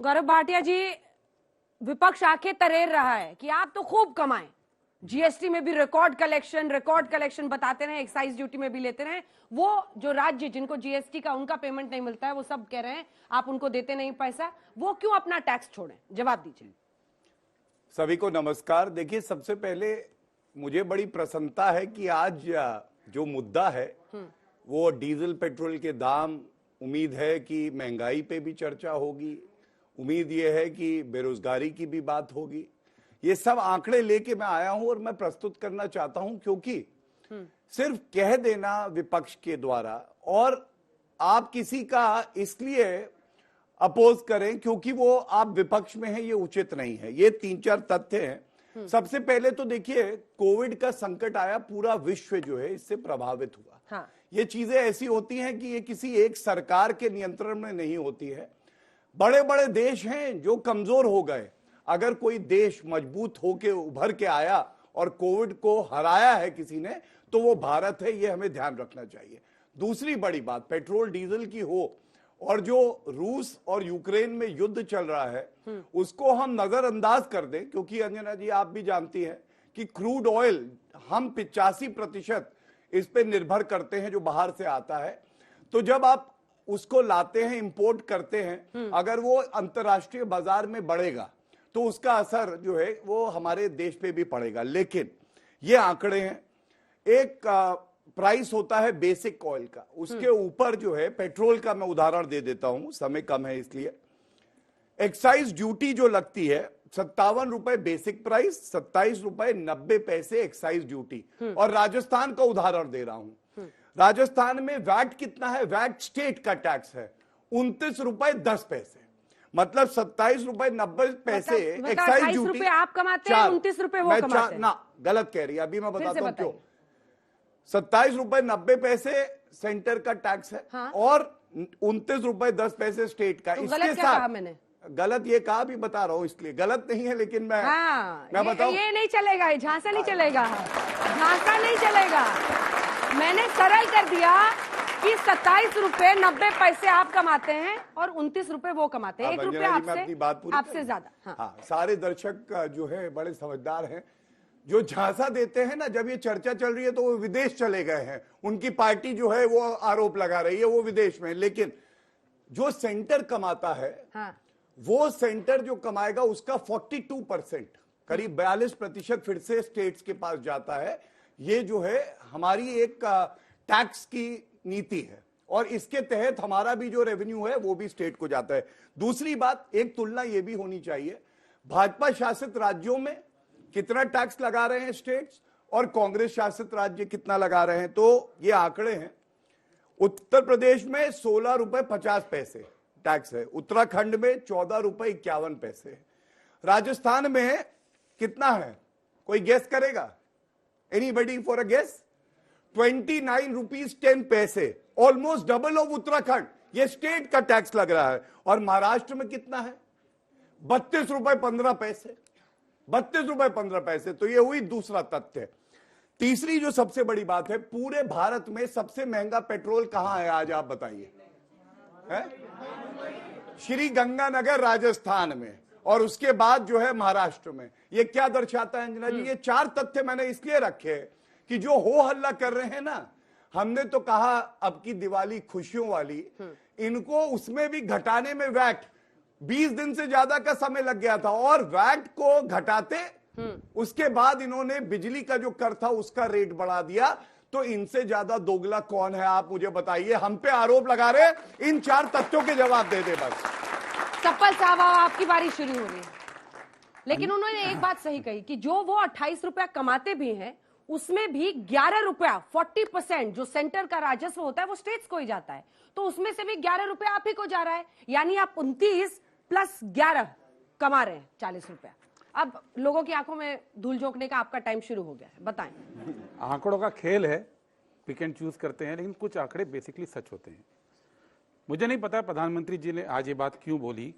गौरव भाटिया जी, विपक्ष आंखें तरेर रहा है कि आप तो खूब कमाएं, जीएसटी में भी रिकॉर्ड कलेक्शन बताते रहे, एक्साइज ड्यूटी में भी लेते रहे। वो जो राज्य जिनको जीएसटी का उनका पेमेंट नहीं मिलता है, वो सब कह रहे हैं आप उनको देते नहीं पैसा, वो क्यों अपना टैक्स छोड़ें? जवाब दीजिए। सभी को नमस्कार। देखिए, सबसे पहले मुझे बड़ी प्रसन्नता है कि आज जो मुद्दा है वो डीजल पेट्रोल के दाम, उम्मीद है कि महंगाई पे भी चर्चा होगी, उम्मीद ये है कि बेरोजगारी की भी बात होगी। ये सब आंकड़े लेके मैं आया हूं और मैं प्रस्तुत करना चाहता हूं, क्योंकि सिर्फ कह देना विपक्ष के द्वारा और आप किसी का इसलिए अपोज करें क्योंकि वो आप विपक्ष में हैं, ये उचित नहीं है। ये 3-4 तथ्य हैं। सबसे पहले तो देखिए, कोविड का संकट आया, पूरा विश्व जो है इससे प्रभावित हुआ। हाँ। ये चीजें ऐसी होती हैं कि ये किसी एक सरकार के नियंत्रण में नहीं होती है। बड़े बड़े देश हैं जो कमजोर हो गए। अगर कोई देश मजबूत होके उभर के आया और कोविड को हराया है किसी ने, तो वो भारत है। ये हमें ध्यान रखना चाहिए। दूसरी बड़ी बात पेट्रोल डीजल की हो और जो रूस और यूक्रेन में युद्ध चल रहा है उसको हम नजरअंदाज कर दें, क्योंकि अंजना जी आप भी जानती हैं कि क्रूड ऑयल हम 85% इस पे निर्भर करते हैं जो बाहर से आता है। तो जब आप उसको लाते हैं, इंपोर्ट करते हैं, अगर वो अंतर्राष्ट्रीय बाजार में बढ़ेगा तो उसका असर जो है वो हमारे देश पे भी पड़ेगा। लेकिन ये आंकड़े हैं। एक प्राइस होता है बेसिक ऑयल का, उसके ऊपर जो है पेट्रोल का मैं उदाहरण दे देता हूं, समय कम है इसलिए। एक्साइज ड्यूटी जो लगती है 57 रुपए बेसिक प्राइस, 27 रुपए 90 पैसे एक्साइज ड्यूटी। और राजस्थान का उदाहरण दे रहा हूं। राजस्थान में वैट कितना है? वैट स्टेट का टैक्स है 29 रुपए 10 पैसे, मतलब 27 रुपए 90 पैसे एक्साइज ड्यूटी। आप कमाते हैं, 29 रुपए वो कमाते हैं। ना, गलत कह रही है, अभी मैं बताता हूं क्यों। 27 रुपए 90 पैसे सेंटर का टैक्स है। हाँ? और 29 रुपए 10 पैसे स्टेट का। तो इसके गलत क्या साथ कहा मैंने? गलत ये कहा, भी बता रहा हूं, इसलिए गलत नहीं है, लेकिन मैं बताऊं, ये नहीं चलेगा, झांसा नहीं चलेगा, झांसा नहीं चलेगा। मैंने सरल कर दिया कि 27 रुपए 90 पैसे आप कमाते हैं और 29 रुपए वो कमाते हैं। 1 रुपया आपसे ज्यादा। हाँ, सारे दर्शक जो है बड़े समझदार हैं। जो झांसा देते हैं ना, जब ये चर्चा चल रही है तो वो विदेश चले गए हैं, उनकी पार्टी जो है वो आरोप लगा रही है वो विदेश में। लेकिन जो सेंटर कमाता है, हाँ, वो सेंटर जो कमाएगा उसका 42%, करीब 42% फिर से स्टेट्स के पास जाता है। ये जो है हमारी एक टैक्स की नीति है और इसके तहत हमारा भी जो रेवेन्यू है वो भी स्टेट को जाता है। दूसरी बात, एक तुलना ये भी होनी चाहिए, भाजपा शासित राज्यों में कितना टैक्स लगा रहे हैं स्टेट्स और कांग्रेस शासित राज्य कितना लगा रहे हैं। तो ये आंकड़े हैं। उत्तर प्रदेश में 16 रुपए 50 पैसे टैक्स है, उत्तराखंड में 14 रुपए 51 पैसे, राजस्थान में कितना है, कोई गेस करेगा? Anybody for a guess? 29 rupees 10 पैसे, ऑलमोस्ट डबल ऑफ उत्तराखंड। ये स्टेट का टैक्स लग रहा है। और महाराष्ट्र में कितना है? 32 रुपए 15 पैसे, 32 रुपए 15 पैसे। तो ये हुई दूसरा तथ्य। तीसरी जो सबसे बड़ी बात है, पूरे भारत में सबसे महंगा पेट्रोल कहां है आज आप बताइए? श्री गंगानगर राजस्थान में, और उसके बाद जो है महाराष्ट्र में। ये क्या दर्शाता है अंजना जी? ये 4 तथ्य मैंने इसलिए रखे कि जो हो हल्ला कर रहे हैं ना, हमने तो कहा अब की दिवाली खुशियों वाली, इनको उसमें भी घटाने में वैट 20 दिन से ज्यादा का समय लग गया था। और वैट को घटाते उसके बाद इन्होंने बिजली का जो कर था उसका रेट बढ़ा दिया। तो इनसे ज्यादा दोगला कौन है, आप मुझे बताइए। हम पे आरोप लगा रहे, इन 4 तथ्यों के जवाब दे दे बस। चप्पल साहब, आपकी बारी शुरू हो रही है। लेकिन उन्होंने एक बात सही कही कि जो वो 28 रुपया कमाते भी हैं, उसमें भी 11 रुपया 40% जो सेंटर का राजस्व होता है वो स्टेट्स को ही जाता है। तो उसमें से भी 11 रुपया आप ही को जा रहा है, यानी आप 29 प्लस 11 कमा रहे हैं 40 रुपया। अब लोगों की आंखों में धूल झोंकने का आपका टाइम शुरू हो गया है, बताएं। आंकड़ों का खेल है, पिक एंड चूज करते हैं, लेकिन कुछ आंकड़े बेसिकली सच होते हैं। मुझे नहीं पता प्रधानमंत्री जी ने आज ये बात क्यों बोली,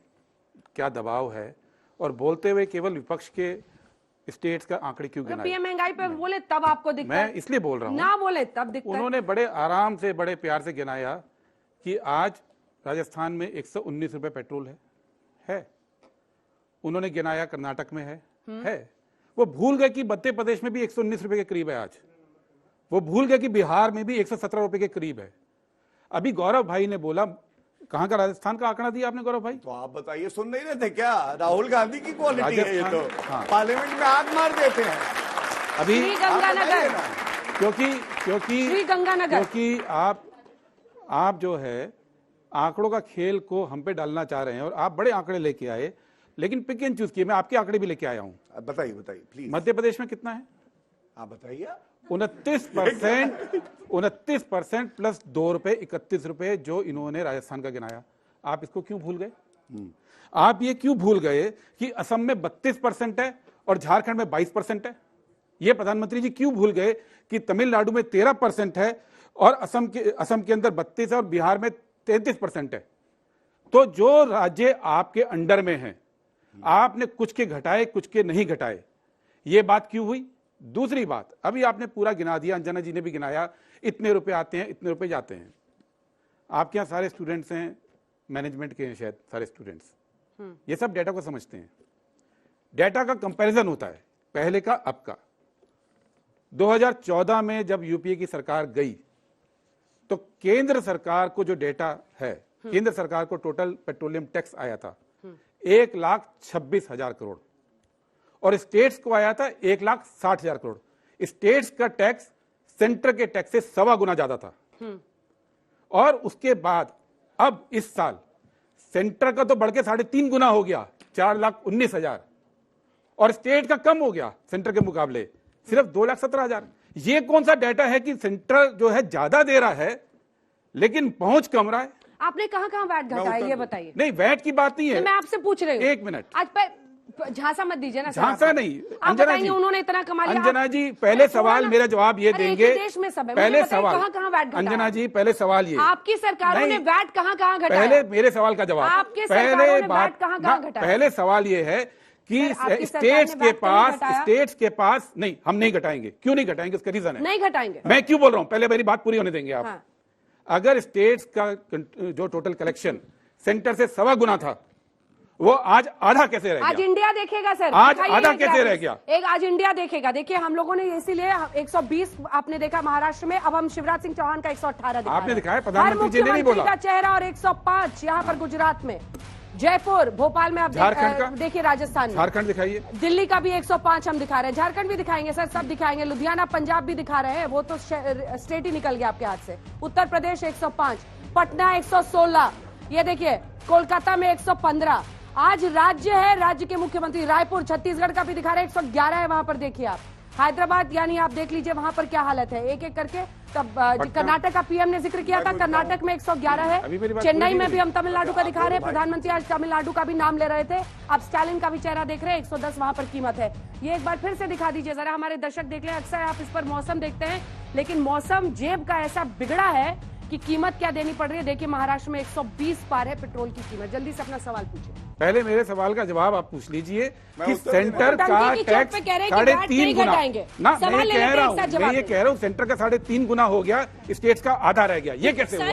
क्या दबाव है, और बोलते हुए केवल विपक्ष के स्टेट्स का आंकड़े क्यों गिनाए? पीएम महंगाई पे बोले तब आपको दिखता है? मैं इसलिए बोल रहा हूँ, ना बोले तब दिखता है। उन्होंने बड़े आराम से, बड़े प्यार से गिनाया कि आज राजस्थान में 119 रुपए पेट्रोल है, है। उन्होंने गिनाया कर्नाटक में है। वो भूल गए कि मध्य प्रदेश में भी 119 रुपए के करीब है आज। वो भूल गए कि बिहार में भी 117 रुपए के करीब है। अभी गौरव भाई ने बोला, कहां का राजस्थान का आंकड़ा दिया आपने गौरव भाई? तो आप बताइए, सुन नहीं रहे थे क्या? राहुल गांधी की क्वालिटी है ये तो। हाँ। पार्लियामेंट में आग मार देते हैं अभी, श्रीगंगानगर, क्योंकि आप जो है आंकड़ों का खेल को हम पे डालना चाह रहे हैं और आप बड़े आंकड़े लेके आए, लेकिन पिक एंड चूज किए। मैं आपके आंकड़े भी लेके आया हूं। बताइए प्लीज। मध्य प्रदेश में कितना है? आप बताइए। 29% प्लस 2 रुपए 31 रुपए जो इन्होंने राजस्थान का गिनाया। आप इसको क्यों भूल गए? आप ये क्यों भूल गए कि असम में 32% है और झारखंड में 22% है? ये प्रधानमंत्री जी क्यों भूल गए कि तमिलनाडु में 13% है और असम के अंदर 32 है और बिहार में 33% है? तो जो राज्य आपके अंडर में हैं, आपने कुछ के घटाए, कुछ के नहीं घटाए। ये बात क्यों हुई? दूसरी बात, अभी आपने पूरा गिना दिया, अंजना जी ने भी गिनाया, इतने रुपए आते हैं, इतने रुपए जाते हैं। आपके यहाँ सारे स्टूडेंट्स हैं, मैनेजमेंट के हैं शायद सारे स्टूडेंट्स, ये सब डेटा को समझते हैं। डेटा का कंपैरिजन होता है पहले का अब का। 2014 में जब यूपीए की सरकार गई तो केंद्र सरकार को जो डेटा है, केंद्र सरकार को टोटल पेट्रोलियम टैक्स आया था 1,26,000 करोड़ और स्टेट्स को आया था 1,60,000 करोड़। स्टेट्स का टैक्स सेंटर के टैक्स से 1.25 गुना ज्यादा था। और उसके बाद अब इस साल सेंटर का तो बढ़ के 3.5 गुना हो गया, 4,19,000, और स्टेट का कम हो गया सेंटर के मुकाबले, सिर्फ 2,17,000। ये कौन सा डेटा है कि सेंटर जो है ज्यादा दे रहा है लेकिन पहुंच कम रहा है? आपने कहां वैट घटाया ये बताइए। नहीं, वैट की बात नहीं है, मैं आपसे पूछ रही हूँ। एक मिनट, आज झांसा मत दीजिए ना। झांसा नहीं, अंजना जी, उन्होंने इतना कमा लिया। अंजना जी पहले सवाल मेरा जवाब ये देंगे। देश में सब है, पहले सवाल कहां वैट घटाया? अंजना जी पहले सवाल ये, आपकी सरकारों ने वैट कहां घटाया? पहले मेरे सवाल का जवाब, आपके पहले बात कहां घटाया? पहले सवाल ये है कि स्टेट्स के पास नहीं, हम नहीं घटाएंगे। क्यों नहीं घटाएंगे? उसका रीजन है। नहीं घटाएंगे। मैं क्यों बोल रहा हूं, पहले मेरी बात पूरी होने देंगे आप। हाँ। अगर स्टेट्स का जो टोटल कलेक्शन सेंटर से 1.25 गुना था, वो आज आधा कैसे रह गया? आज इंडिया देखेगा सर, आज आधा कैसे रह गया? एक आज इंडिया देखेगा। देखिए, हम लोगों ने इसीलिए 120 आपने देखा महाराष्ट्र में, अब हम शिवराज सिंह चौहान का 118 दिखा आपने दिखाया, हर प्रधानमंत्री जी ने नहीं बोला का चेहरा, और 105 यहाँ पर गुजरात में, जयपुर, भोपाल में, आप देखिए, राजस्थान में, झारखंड दिखाइए, दिल्ली का भी 105 हम दिखा रहे हैं, झारखंड भी दिखाएंगे सर, सब दिखाएंगे, लुधियाना पंजाब भी दिखा रहे हैं, वो तो स्टेट ही निकल गया आपके हाथ से। उत्तर प्रदेश 105, पटना 116, ये देखिए कोलकाता में 115। आज राज्य है, राज्य के मुख्यमंत्री रायपुर, छत्तीसगढ़ का भी दिखा रहे हैं 111 है वहां पर। देखिए आप हैदराबाद, यानी आप देख लीजिए वहां पर क्या हालत है, एक एक करके। तब कर्नाटक का पीएम ने जिक्र किया था, कर्नाटक में 111 है। चेन्नई में भी हम तमिलनाडु का दिखा रहे हैं, प्रधानमंत्री आज तमिलनाडु का भी नाम ले रहे थे। आप स्टालिन का भी चेहरा देख रहे हैं, 110 वहां पर कीमत है। ये एक बार फिर से दिखा दीजिए जरा, हमारे दर्शक देख लें। अक्सर आप इस पर मौसम देखते हैं, लेकिन मौसम जेब का ऐसा बिगड़ा है कि कीमत क्या देनी पड़ रही है। देखिए महाराष्ट्र में 120 पार है पेट्रोल की कीमत। जल्दी से अपना सवाल पूछिए। पहले मेरे सवाल का जवाब आप पूछ लीजिए कि सेंटर का टैक्स 3.5 गुना ना, मैं ये कह रहा हूँ सेंटर का 3.5 गुना हो गया, स्टेट्स का आधा रह गया, ये कैसे हुआ?